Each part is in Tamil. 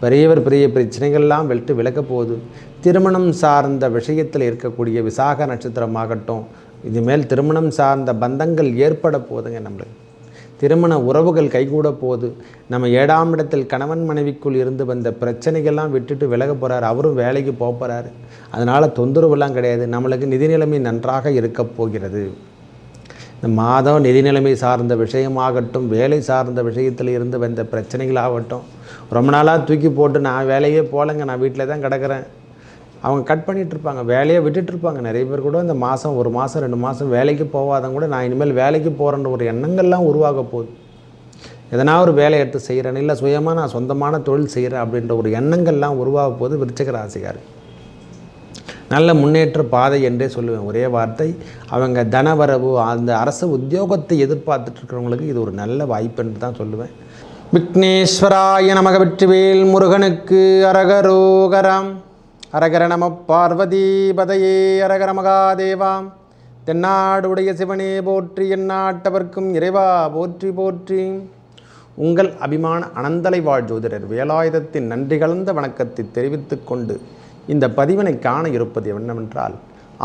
பெரிய பிரச்சனைகள்லாம் விலக போகுது. திருமணம் சார்ந்த விஷயத்தில் இருக்கக்கூடிய விசாக நட்சத்திரமாகட்டும், இதுமேல் திருமணம் சார்ந்த பந்தங்கள் ஏற்பட போகுதுங்க. நம்மளுக்கு திருமண உறவுகள் கைகூட போகுது. நம்ம 7ஆம் இடத்தில் கணவன் மனைவிக்குள் இருந்து வந்த பிரச்சனைகள்லாம் விட்டுட்டு விலக போகிறார். அவரும் வேலைக்கு போகிறாரு. அதனால் தொந்தரவுலாம் கிடையாது. நம்மளுக்கு நிதி நிலைமை நன்றாக இருக்க போகிறது. இந்த மாதம் நிதி நிலைமை சார்ந்த விஷயமாகட்டும், வேலை சார்ந்த விஷயத்தில் இருந்து வந்த பிரச்சனைகளாகட்டும், ரொம்ப நாளாக தூக்கி போட்டு நான் வேலையே போகலைங்க, நான் வீட்டில் தான் கிடக்கிறேன், அவங்க கட் பண்ணிகிட்ருப்பாங்க, வேலையை விட்டுட்ருப்பாங்க. நிறைய பேர் கூட இந்த மாதம் 1 மாதம் 2 மாதம் வேலைக்கு போகாதவங்க கூட நான் இனிமேல் வேலைக்கு போகிறேன்ற ஒரு எண்ணங்கள்லாம் உருவாக போகுது. எதனா ஒரு வேலை எடுத்து செய்கிறேன், இல்லை சுயமாக நான் சொந்தமான தொழில் செய்கிறேன் அப்படின்ற ஒரு எண்ணங்கள்லாம் உருவாக போகுது. விருச்சிக ராசிக்கார் நல்ல முன்னேற்ற பாதை என்றே சொல்லுவேன். ஒரே வார்த்தை, அவங்க தனவரவு, அந்த அரசு உத்தியோகத்தை எதிர்பார்த்துட்ருக்கிறவங்களுக்கு இது ஒரு நல்ல வாய்ப்பு என்று தான் சொல்லுவேன். விக்னேஸ்வராய நமக. வெற்றிவேல் முருகனுக்கு அரகரோகராம். அரகர நம பார்வதிபதையே அரகர மகாதேவாம். தென்னாடு உடைய சிவனே போற்றி, எந்நாட்டவர்க்கும் இறைவா போற்றி போற்றி. உங்கள் அபிமான அனந்தலை வாழ் ஜோதிடர் வேலாயுதத்தின் நன்றி கலந்த வணக்கத்தை தெரிவித்துக் கொண்டு இந்த பதிவினை காண இருப்பது என்னவென்றால்,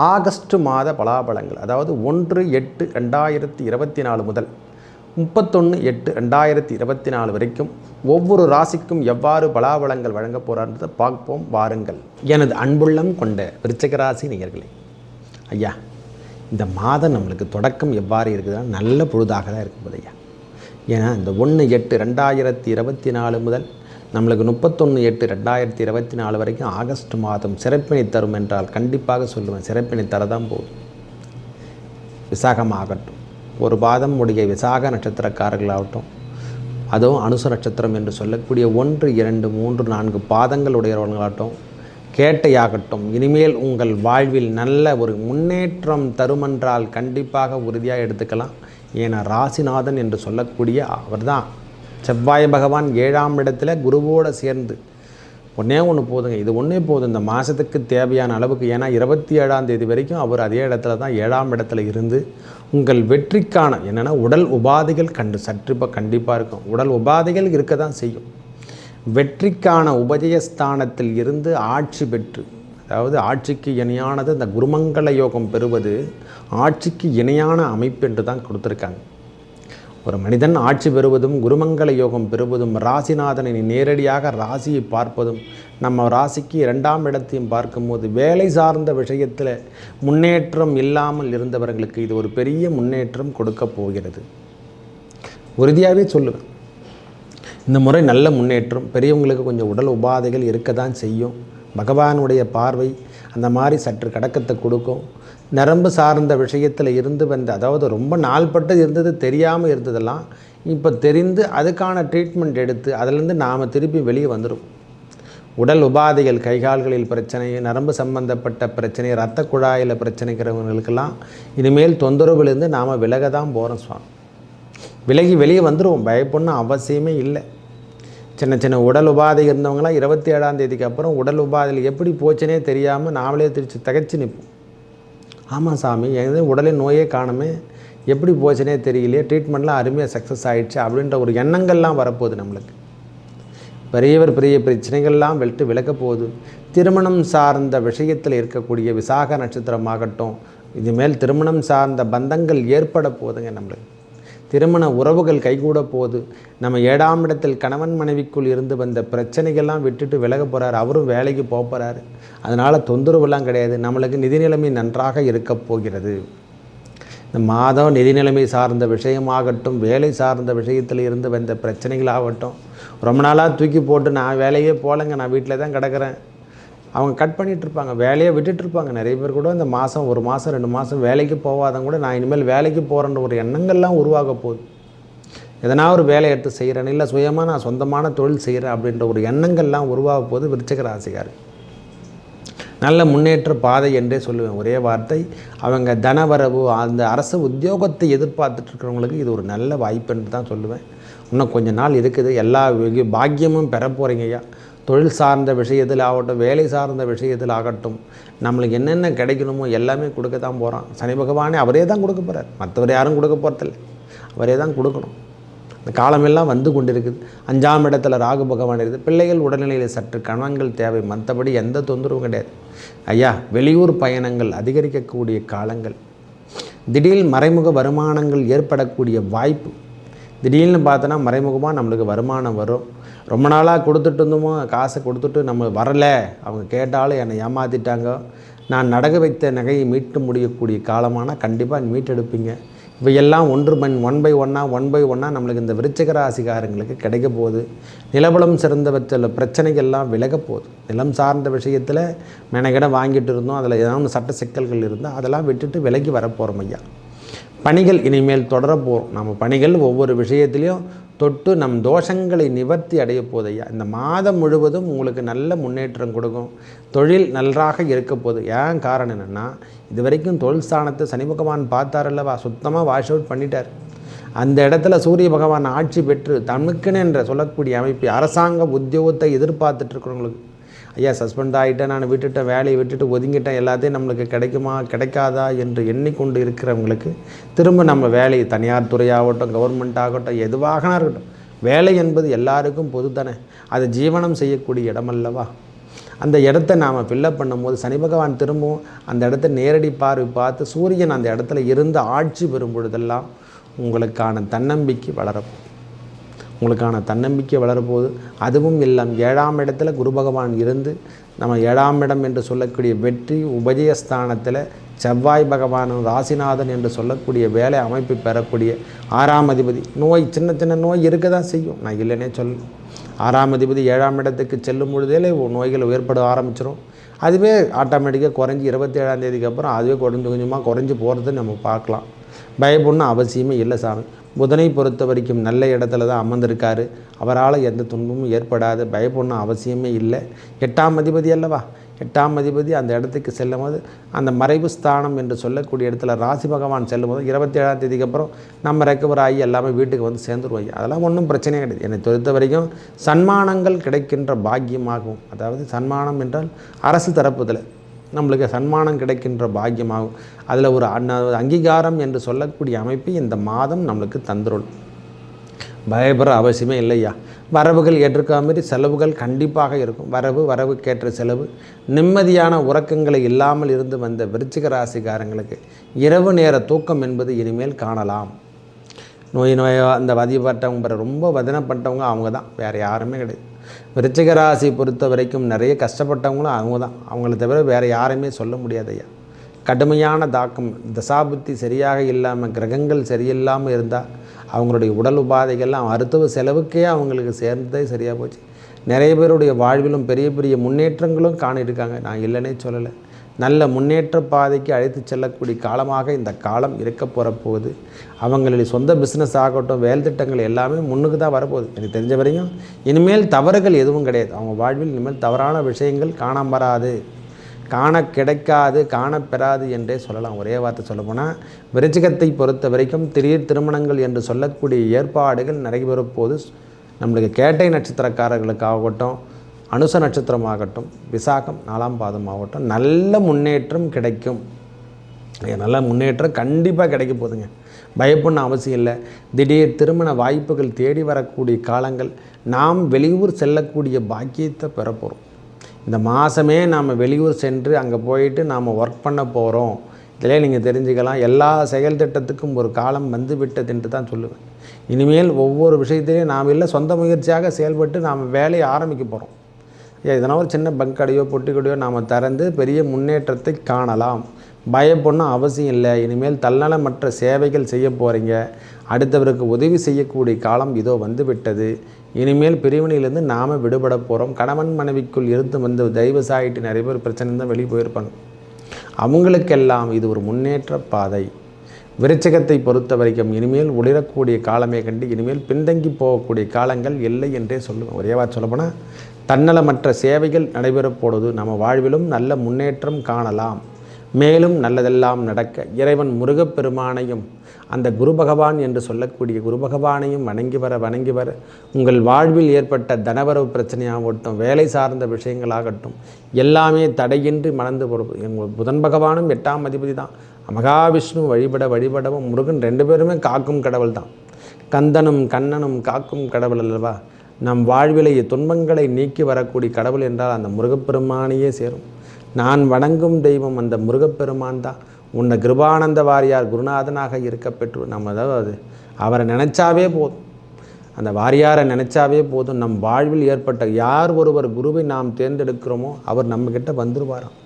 ஆகஸ்ட் மாத பலாபலங்கள், அதாவது 1/8/2024 முதல் 31/8/2024 வரைக்கும் ஒவ்வொரு ராசிக்கும் எவ்வாறு பலாபலங்கள் வழங்க போகிறான்றதை பார்ப்போம் வாருங்கள். எனது அன்புள்ளம் கொண்ட விருச்சிக ராசி நேயர்களே, ஐயா, இந்த மாதம் நம்மளுக்கு தொடக்கம் எவ்வாறு இருக்குதுன்னா நல்ல பொழுதாக தான் இருக்குது ஐயா. ஏன்னா இந்த 1/8/2024 முதல் நம்மளுக்கு 31/8/2024 வரைக்கும் ஆகஸ்ட் மாதம் சிறப்பினை தரும் என்றால் கண்டிப்பாக சொல்லுவேன், சிறப்பினை தரதான் போகுது. விசாகமாகட்டும், ஒரு பாதம் உடைய விசாக நட்சத்திரக்காரர்களாகட்டும், அதுவும் அனுச நட்சத்திரம் என்று சொல்லக்கூடிய 1, 2, 3, 4 பாதங்கள் உடையவர்களாகட்டும், கேட்டையாகட்டும், இனிமேல் உங்கள் வாழ்வில் நல்ல ஒரு முன்னேற்றம் தருமென்றால் கண்டிப்பாக உறுதியாக எடுத்துக்கலாம். ஏன்னா ராசிநாதன் என்று சொல்லக்கூடிய அவர் தான் செவ்வாய் பகவான் 7ஆம் இடத்துல குருவோடு சேர்ந்து ஒன்று போதுங்க. இது ஒன்றே போதும் இந்த மாதத்துக்கு தேவையான அளவுக்கு. ஏன்னா 27ஆம் தேதி வரைக்கும் அவர் அதே இடத்துல தான் 7ஆம் இடத்துல இருந்து உங்கள் வெற்றிக்கான என்னென்னா உடல் உபாதைகள் சற்று இப்போ கண்டிப்பாக இருக்கும். உடல் உபாதைகள் இருக்க தான் செய்யும். வெற்றிக்கான உபஜயஸ்தானத்தில் இருந்து ஆட்சி பெற்று, அதாவது ஆட்சிக்கு இணையானது இந்த குருமங்கள யோகம் பெறுவது ஆட்சிக்கு இணையான அமைப்பு என்று தான் கொடுத்துருக்காங்க. ஒரு மனிதன் ஆட்சி பெறுவதும் குருமங்கள யோகம் பெறுவதும் ராசிநாதனை நேரடியாக ராசியை பார்ப்பதும் நம்ம ராசிக்கு 2ஆம் இடத்தையும் பார்க்கும்போது வேலை சார்ந்த விஷயத்தில் முன்னேற்றம் இல்லாமல் இருந்தவர்களுக்கு இது ஒரு பெரிய முன்னேற்றம் கொடுக்க போகிறது. உறுதியாகவே சொல்லுவேன், இந்த முறை நல்ல முன்னேற்றம். பெரியவங்களுக்கு கொஞ்சம் உடல் உபாதைகள் இருக்க தான் செய்யும். பகவானுடைய பார்வை அந்த மாதிரி சற்று கடக்கத்தை கொடுக்கும். நரம்பு சார்ந்த விஷயத்தில் இருந்து வந்த, அதாவது ரொம்ப நாள்பட்டு இருந்தது, தெரியாமல் இருந்ததெல்லாம் இப்போ தெரிந்து அதுக்கான ட்ரீட்மெண்ட் எடுத்து அதிலேருந்து நாம் திருப்பி வெளியே வந்துடும். உடல் உபாதைகள், கைகால்களில் பிரச்சனை, நரம்பு சம்பந்தப்பட்ட பிரச்சனை, இரத்த குழாயில் பிரச்சனைக்கிறவங்களுக்கெல்லாம் இனிமேல் தொந்தரவுலேருந்து நாம் விலக தான் போகிறோம் சுவாமி. விலகி வெளியே வந்துடுவோம், பயப்படணும் அவசியமே இல்லை. சின்ன சின்ன உடல் உபாதை இருந்தவங்களாம் 27ஆம் தேதிக்கு அப்புறம் உடல் உபாதையில் எப்படி போச்சுனே தெரியாமல் நாமளே திருச்சி தகைச்சு நிற்போம். ஆமாம் சாமி, எது உடலின் நோயே காணுமே, எப்படி போச்சுனே தெரியலையே, ட்ரீட்மெண்ட்லாம் அருமையாக சக்ஸஸ் ஆகிடுச்சு அப்படின்ற ஒரு எண்ணங்கள்லாம் வரப்போகுது. நம்மளுக்கு பெரிய பிரச்சனைகள்லாம் விலக போகுது. திருமணம் சார்ந்த விஷயத்தில் இருக்கக்கூடிய விசாக நட்சத்திரமாகட்டும், இதுமேல் திருமணம் சார்ந்த பந்தங்கள் ஏற்பட போகுதுங்க. நம்மளுக்கு திருமண உறவுகள் கைகூட போகுது. நம்ம 7ஆம் இடத்தில் கணவன் மனைவிக்குள் இருந்து வந்த பிரச்சனைகள்லாம் விட்டுட்டு விலக போகிறார். அவரும் வேலைக்கு போகிறாரு. அதனால் தொந்தரவுலாம் கிடையாது. நம்மளுக்கு நிதி நிலைமை நன்றாக இருக்க போகிறது. இந்த மாதம் நிதி நிலைமை சார்ந்த விஷயமாகட்டும், வேலை சார்ந்த விஷயத்தில் இருந்து வந்த பிரச்சனைகளாகட்டும், ரொம்ப நாளாக தூக்கி போட்டு நான் வேலையே போகலைங்க, நான் வீட்டில் தான் கிடக்கிறேன், அவங்க கட் பண்ணிகிட்ருப்பாங்க, வேலையை விட்டுட்ருப்பாங்க. நிறைய பேர் கூட இந்த மாதம் 1 மாதம் 2 மாதம் வேலைக்கு போகாதவங்க கூட நான் இனிமேல் வேலைக்கு போகிறேன்ற ஒரு எண்ணங்கள்லாம் உருவாக போகுது. எதனா ஒரு வேலை எடுத்து செய்கிறேன், இல்லை சுயமாக நான் சொந்தமான தொழில் செய்கிறேன் அப்படின்ற ஒரு எண்ணங்கள்லாம் உருவாக போகுது. விருச்சிக ராசிக்கார் நல்ல முன்னேற்ற பாதை என்றே சொல்லுவேன். ஒரே வார்த்தை, அவங்க தனவரவு, அந்த அரசு உத்தியோகத்தை எதிர்பார்த்துட்ருக்கிறவங்களுக்கு இது ஒரு நல்ல வாய்ப்பு என்று தான் சொல்லுவேன். இன்னும் கொஞ்ச நாள் இருக்குது. எல்லா பாக்கியமும் பெற போகிறீங்க ஐயா. தொழில் சார்ந்த விஷயத்தில் ஆகட்டும், வேலை சார்ந்த விஷயத்தில் ஆகட்டும், நம்மளுக்கு என்னென்ன கிடைக்கணுமோ எல்லாமே கொடுக்க தான் போகிறான். சனி பகவானே அவரே தான் கொடுக்க போகிறார், மற்றவர் யாரும் கொடுக்க போகிறதில்ல, அவரே தான் கொடுக்கணும். அந்த காலமெல்லாம் வந்து கொண்டிருக்குது. 5ஆம் இடத்துல ராகு பகவான் இருக்குது. பிள்ளைகள் உடல்நிலையில் சற்று கவனங்கள் தேவை, மற்றபடி எந்த தொந்தரவும் கிடையாது ஐயா. வெளியூர் பயணங்கள் அதிகரிக்கக்கூடிய காலங்கள், திடீர் மறைமுக வருமானங்கள் ஏற்படக்கூடிய வாய்ப்பு. திடீர்னு பார்த்தோன்னா மறைமுகமாக நம்மளுக்கு வருமானம் வரும். ரொம்ப நாளாக கொடுத்துட்டு இருந்தோமோ, காசை கொடுத்துட்டு நம்ம வரலை, அவங்க கேட்டாலும் என்னை ஏமாற்றிட்டாங்க, நான் நடக்க வைத்த நகையை மீட்டு முடியக்கூடிய காலமான கண்டிப்பாக மீட்டெடுப்பீங்க. இவையெல்லாம் ஒன் பை ஒன்னாக நம்மளுக்கு இந்த விருச்சிக ராசிக்காரங்களுக்கு கிடைக்க போகுது. நிலபலம் சிறந்தவற்றில் பிரச்சனைகள்லாம் விலக போகுது. நிலம் சார்ந்த விஷயத்தில் மெனகிட வாங்கிட்டு இருந்தோம், அதில் ஏதாவது சட்ட சிக்கல்கள் இருந்தால் அதெல்லாம் விட்டுட்டு விலகி வரப்போகிறோம் ஐயா. பணிகள் இனிமேல் தொடர போகிறோம். நம்ம பணிகள் ஒவ்வொரு விஷயத்துலையும் தொட்டு நம் தோஷங்களை நிவர்த்தி அடைய போதையா. இந்த மாதம் முழுவதும் உங்களுக்கு நல்ல முன்னேற்றம் கொடுக்கும். தொழில் நன்றாக இருக்க போகுது. ஏன் காரணம் என்னென்னா, இது வரைக்கும் தொழில் ஸ்தானத்தை சனி பகவான் பார்த்தாரல்லவா, சுத்தமாக வாஷ் அவுட் பண்ணிட்டார். அந்த இடத்துல சூரிய பகவான் ஆட்சி பெற்று தனக்குன்னு என்ற சொல்லக்கூடிய அமைப்பு, அரசாங்க உத்தியோகத்தை எதிர்பார்த்துட்டு இருக்கிறவங்களுக்கு, ஐயா சஸ்பெண்ட் ஆகிட்டேன், நான் விட்டுட்டேன், வேலையை விட்டுட்டு ஒதுங்கிட்டேன், எல்லாத்தையும் நம்மளுக்கு கிடைக்குமா கிடைக்காதா என்று எண்ணிக்கொண்டு இருக்கிறவங்களுக்கு திரும்ப நம்ம வேலை, தனியார் துறையாகட்டும் கவர்மெண்ட் ஆகட்டும் எதுவாக இருக்கட்டும், வேலை என்பது எல்லாருக்கும் பொது தானே. அது ஜீவனம் செய்யக்கூடிய இடமல்லவா. அந்த இடத்த நாம் ஃபில்லப் பண்ணும்போது சனி பகவான் திரும்பவும் அந்த இடத்த நேரடி பார்த்து சூரியன் அந்த இடத்துல இருந்து ஆட்சி பெறும் பொழுதெல்லாம் உங்களுக்கான தன்னம்பிக்கை வளரப்போகுது. அதுவும் இல்லாமல் 7ஆம் இடத்துல குரு பகவான் இருந்து நம்ம 7ஆம் இடம் என்று சொல்லக்கூடிய வெற்றி உபஜயஸ்தானத்தில் செவ்வாய் பகவானும் ராசிநாதன் என்று சொல்லக்கூடிய வேலை அமைப்பு பெறக்கூடிய 6ஆம் அதிபதி. நோய் சின்ன சின்ன நோய் இருக்க தான் செய்யும், நான் இல்லைன்னே சொல்ல. 6ஆம் அதிபதி 7ஆம் இடத்துக்கு செல்லும் பொழுதே நோய்கள் ஏற்பட ஆரம்பிச்சிடும். அதுவே ஆட்டோமேட்டிக்காக குறைஞ்சி 27ஆம் தேதிக்கு அப்புறம் அதுவே கொஞ்சமாக குறைஞ்சி போகிறது நம்ம பார்க்கலாம். பயப்படணும் அவசியமே இல்லை சாமி. புதனை பொறுத்த வரைக்கும் நல்ல இடத்துல தான் அமர்ந்திருக்காரு. அவரால் எந்த துன்பமும் ஏற்படாது, பயப்படணும் அவசியமே இல்லை. 8ஆம் அதிபதி அல்லவா, 8ஆம் அதிபதி அந்த இடத்துக்கு செல்லும் போது அந்த மறைவு ஸ்தானம் என்று சொல்லக்கூடிய இடத்துல ராசி பகவான் செல்லும் போது 27ஆம் தேதிக்கு அப்புறம் நம்ம ரெக்கவர் ஆகி எல்லாமே வீட்டுக்கு வந்து சேர்ந்துருவாங்க. அதெல்லாம் ஒன்றும் பிரச்சனையே கிடையாது. என்னை பொறுத்த வரைக்கும் சன்மானங்கள் கிடைக்கின்ற பாக்கியமாகும். அதாவது சன்மானம் என்றால் அரசு தரப்புதில் நம்மளுக்கு சன்மானம் கிடைக்கின்ற பாக்கியமாகும். அதில் ஒரு அங்கீகாரம் என்று சொல்லக்கூடிய அமைப்பு இந்த மாதம் நம்மளுக்கு தந்துரும். பயப்பட அவசியமே இல்லையா. வரவுகள் ஏற்றுக்கா மாதிரி செலவுகள் கண்டிப்பாக இருக்கும். வரவுக்கேற்ற செலவு. நிம்மதியான உறக்கங்களை இல்லாமல் இருந்து வந்த விருச்சிக ராசிக்காரங்களுக்கு இரவு நேர தூக்கம் என்பது இனிமேல் காணலாம். நோயோ அந்த வதிப்பட்டவங்க ரொம்ப வதனப்பட்டவங்க அவங்க தான், வேறு யாருமே கிடையாது. விருச்சிக ராசி பொறுத்த வரைக்கும் நிறைய கஷ்டப்பட்டவங்களும் அவங்க தான், அவங்கள தவிர வேறு யாருமே சொல்ல முடியாது ஐயா. கடுமையான தாக்கம், தசாபுத்தி சரியாக இல்லாமல் கிரகங்கள் சரியில்லாமல் இருந்தால் அவங்களுடைய உடல் உபாதைகள்லாம் மருத்துவ செலவுக்கே அவங்களுக்கு சேர்ந்ததே சரியாக போச்சு. நிறைய பேருடைய வாழ்விலும் பெரிய பெரிய முன்னேற்றங்களும் காணியிருக்காங்க, நான் இல்லைன்னே சொல்லலை. நல்ல முன்னேற்ற பாதைக்கு அழைத்து செல்லக்கூடிய காலமாக இந்த காலம் இருக்க போகுது. அவங்களுடைய சொந்த பிஸ்னஸ் ஆகட்டும், வேலை திட்டங்கள் எல்லாமே முன்னுக்கு தான் வரப்போகுது. எனக்கு தெரிஞ்ச வரையும் இனிமேல் தவறுகள் எதுவும் கிடையாது. அவங்க வாழ்வில் இனிமேல் தவறான விஷயங்கள் காணாமராது, காண கிடைக்காது, காணப்பெறாது என்றே சொல்லலாம். ஒரே வார்த்தை சொல்லப்போனால் விருச்சிகத்தை பொறுத்த வரைக்கும் திடீர் திருமணங்கள் என்று சொல்லக்கூடிய ஏற்பாடுகள் நடைபெறப்போது. நம்மளுக்கு கேட்டை நட்சத்திரக்காரர்களுக்காகட்டும், அனுச நட்சத்திரமாகட்டும், விசாகம் 4ஆம் பாதம் ஆகட்டும், நல்ல முன்னேற்றம் கிடைக்கும். நல்ல முன்னேற்றம் கண்டிப்பாக கிடைக்க போகுதுங்க. பயப்படணும் அவசியம் இல்லை. திடீர் திருமண வாய்ப்புகள் தேடி வரக்கூடிய காலங்கள். நாம் வெளியூர் செல்லக்கூடிய பாக்கியத்தை பெறப்போகிறோம். இந்த மாதமே நாம் வெளியூர் சென்று அங்கே போயிட்டு நாம் ஒர்க் பண்ண போகிறோம். இதிலே நீங்கள் தெரிஞ்சுக்கலாம். எல்லா செயல் திட்டத்துக்கும் ஒரு காலம் வந்து விட்டதுன்ட்டு தான் சொல்லுவேன். இனிமேல் ஒவ்வொரு விஷயத்திலையும் நாம் இல்லை சொந்த முயற்சியாக செயல்பட்டு நாம் வேலையை ஆரம்பிக்க போகிறோம். இதனால் ஒரு சின்ன பங்க் கடையோ பொட்டி கடையோ நாம் திறந்து பெரிய முன்னேற்றத்தை காணலாம். பயப்படணும் அவசியம் இல்லை. இனிமேல் தன்னலமற்ற சேவைகள் செய்ய போகிறீங்க. அடுத்தவருக்கு உதவி செய்யக்கூடிய காலம் இதோ வந்து விட்டது. இனிமேல் பிரிவினையிலேருந்து நாம் விடுபட போகிறோம். கணவன் மனைவிக்குள் இருந்து வந்து தெய்வ சாயிட்டு நிறைய பேர் பிரச்சனை தான் வெளியே போயிருப்பாங்க. அவங்களுக்கெல்லாம் இது ஒரு முன்னேற்ற பாதை. விருச்சிகத்தை பொறுத்த வரைக்கும் இனிமேல் ஒளிரக்கூடிய காலமே கண்டு இனிமேல் பின்தங்கி போகக்கூடிய காலங்கள் இல்லை என்றே சொல்லுவேன். ஒரே வார்த்தை சொல்லப்போனால் தன்னலமற்ற சேவைகள் நடைபெறப்போடுது. நம்ம வாழ்விலும் நல்ல முன்னேற்றம் காணலாம். மேலும் நல்லதெல்லாம் நடக்க இறைவன் முருகப்பெருமானையும் அந்த குரு பகவான் என்று சொல்லக்கூடிய குரு பகவானையும் வணங்கி வர உங்கள் வாழ்வில் ஏற்பட்ட தனவரவு பிரச்சனையாகட்டும், வேலை சார்ந்த விஷயங்களாகட்டும் எல்லாமே தடையின்றி மணந்து போகிறது. எங்கள் புதன் பகவானும் 8ஆம் அதிபதி தான். மகாவிஷ்ணு வழிபடவும் முருகன் 2 பேருமே காக்கும் கடவுள் தான். கந்தனும் கண்ணனும் காக்கும் கடவுள் அல்லவா. நம் வாழ்விலேயே துன்பங்களை நீக்கி வரக்கூடிய கடவுள் என்றால் அந்த முருகப்பெருமானையே சேரும். நான் வணங்கும் தெய்வம் அந்த முருகப்பெருமான் தான். உன்னை கிருபானந்த வாரியார் குருநாதனாக இருக்க பெற்று நம்ம அதாவது அவரை நினச்சாவே போதும், அந்த வாரியாரை நினச்சாவே போதும். நம் வாழ்வில் ஏற்பட்ட யார் ஒருவர் குருவை நாம் தேர்ந்தெடுக்கிறோமோ அவர் நம்மக்கிட்ட வந்துடுவாராம்.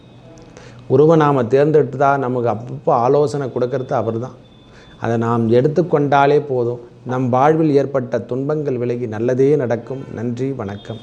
குருவை நாம் தேர்ந்தெடுத்து தான் நமக்கு அப்பப்போ ஆலோசனை கொடுக்கறது அவர் தான். அதை நாம் எடுத்துக்கொண்டாலே போதும், நம் வாழ்வில் ஏற்பட்ட துன்பங்கள் விலகி நல்லதே நடக்கும். நன்றி, வணக்கம்.